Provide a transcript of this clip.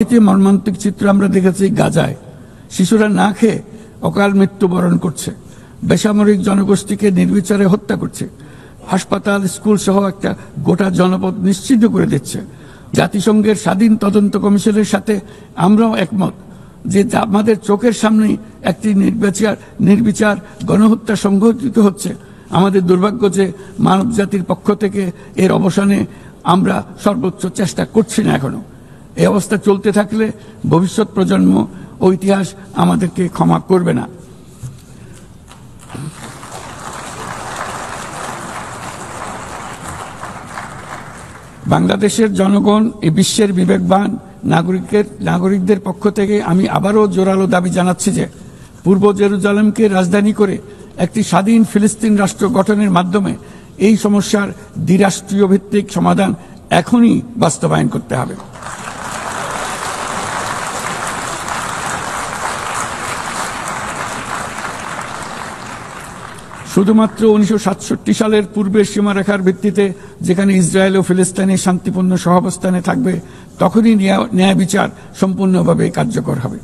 মর্মান্তিক চিত্র আমরা দেখেছি গাজায়। শিশুরা না খেয়ে অকাল মৃত্যুবরণ করছে, বেসামরিক জনগোষ্ঠীকে নির্বিচারে হত্যা করছে, হাসপাতাল স্কুল সহ একটা গোটা জনপদ নিশ্চিহ্ন করে দিচ্ছে। জাতিসংঘের স্বাধীন তদন্ত কমিশনের সাথে আমরাও একমত যে আমাদের চোখের সামনেই একটি নির্বিচার গণহত্যা সংঘটিত হচ্ছে। আমাদের দুর্ভাগ্য যে মানব জাতির পক্ষ থেকে এর অবসানে আমরা সর্বোচ্চ চেষ্টা করছি না এখনো। এই অবস্থা চলতে থাকলে ভবিষ্যৎ প্রজন্ম ও ইতিহাস আমাদেরকে ক্ষমা করবে না। বাংলাদেশের জনগণ এই বিশ্বের বিবেকবান নাগরিকদের পক্ষ থেকে আমি আবারও জোরালো দাবি জানাচ্ছি যে পূর্ব জেরুজালেমকে রাজধানী করে একটি স্বাধীন ফিলিস্তিন রাষ্ট্র গঠনের মাধ্যমে এই সমস্যার দ্বিরাষ্ট্রীয় ভিত্তিক সমাধান এখনই বাস্তবায়ন করতে হবে। শুধুমাত্র 1967 সালের পূর্বের সীমারেখার ভিত্তিতে যেখানে ইসরায়েল ও ফিলিস্তিনের শান্তিপূর্ণ সহাবস্থানে থাকবে, তখনই ন্যায় বিচার সম্পূর্ণভাবে কার্যকর হবে।